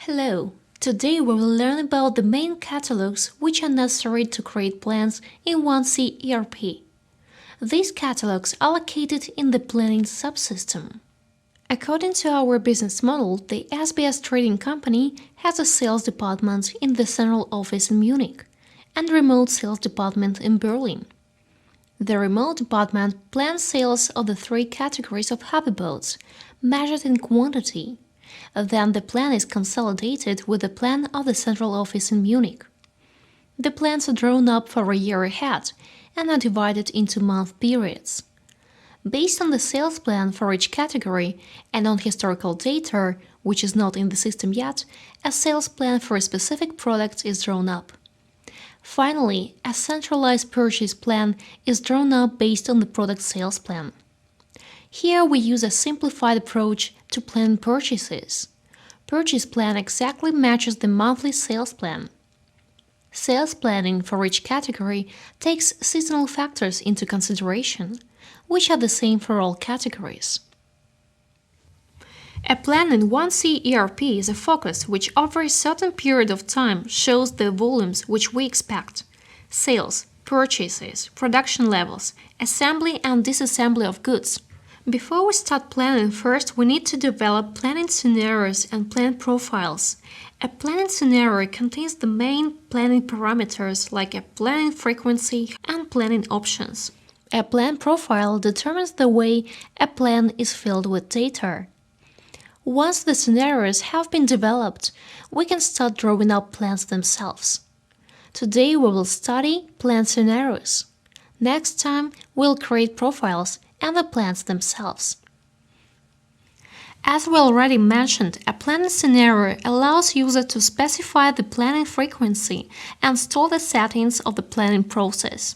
Hello! Today we will learn about the main catalogs which are necessary to create plans in 1C ERP. These catalogs are located in the planning subsystem. According to our business model, the SBS trading company has a sales department in the central office in Munich and remote sales department in Berlin. The remote department plans sales of the three categories of hobby boats, measured in quantity. Then the plan is consolidated with the plan of the central office in Munich. The plans are drawn up for a year ahead and are divided into month periods. Based on the sales plan for each category and on historical data, which is not in the system yet, a sales plan for a specific product is drawn up. Finally, a centralized purchase plan is drawn up based on the product sales plan. Here we use a simplified approach to plan purchases. Purchase plan exactly matches the monthly sales plan. Sales planning for each category takes seasonal factors into consideration, which are the same for all categories. A plan in 1C ERP is a focus which over a certain period of time shows the volumes which we expect: sales, purchases, production levels, assembly and disassembly of goods. Before we start planning, first we need to develop planning scenarios and plan profiles. A planning scenario contains the main planning parameters like a planning frequency and planning options. A plan profile determines the way a plan is filled with data. Once the scenarios have been developed, we can start drawing up plans themselves. Today we will study plan scenarios. Next time we'll create profiles and the plans themselves. As we already mentioned, a planning scenario allows user to specify the planning frequency and store the settings of the planning process.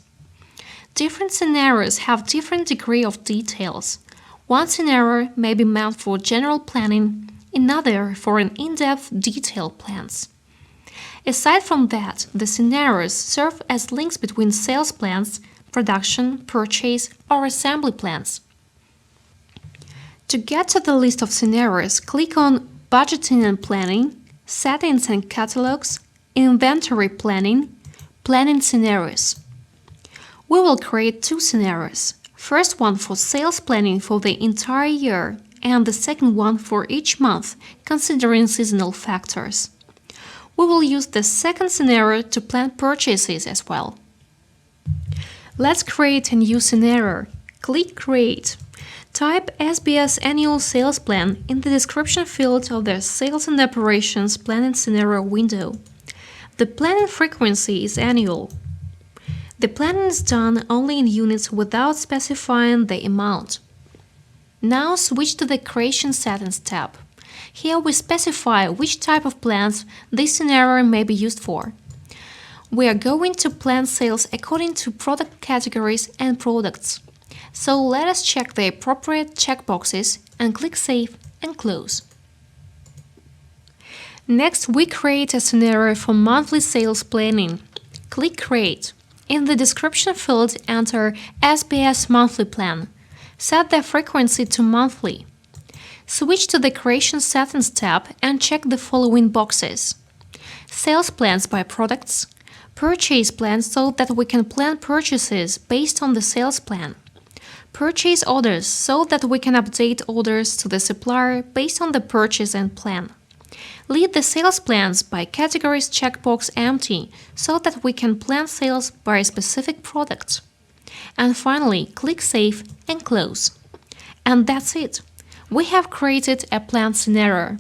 Different scenarios have different degree of details. One scenario may be meant for general planning, another for an in-depth detailed plans. Aside from that, the scenarios serve as links between sales plans, production, purchase, or assembly plans. To get to the list of scenarios, click on Budgeting and Planning, Settings and Catalogs, Inventory Planning, Planning Scenarios. We will create two scenarios. First one for sales planning for the entire year and the second one for each month, considering seasonal factors. We will use the second scenario to plan purchases as well. Let's create a new scenario. Click Create. Type SBS Annual Sales Plan in the description field of the Sales and Operations Planning Scenario window. The planning frequency is annual. The planning is done only in units without specifying the amount. Now switch to the Creation Settings tab. Here we specify which type of plans this scenario may be used for. We are going to plan sales according to product categories and products. So let us check the appropriate checkboxes and click Save and Close. Next, we create a scenario for monthly sales planning. Click Create. In the description field, enter SBS Monthly Plan. Set the frequency to monthly. Switch to the Creation Settings tab and check the following boxes: Sales plans by products, purchase plans so that we can plan purchases based on the sales plan, purchase orders so that we can update orders to the supplier based on the purchase and plan. Leave the sales plans by categories checkbox empty so that we can plan sales by a specific product. And finally, click Save and Close. And that's it. We have created a plan scenario.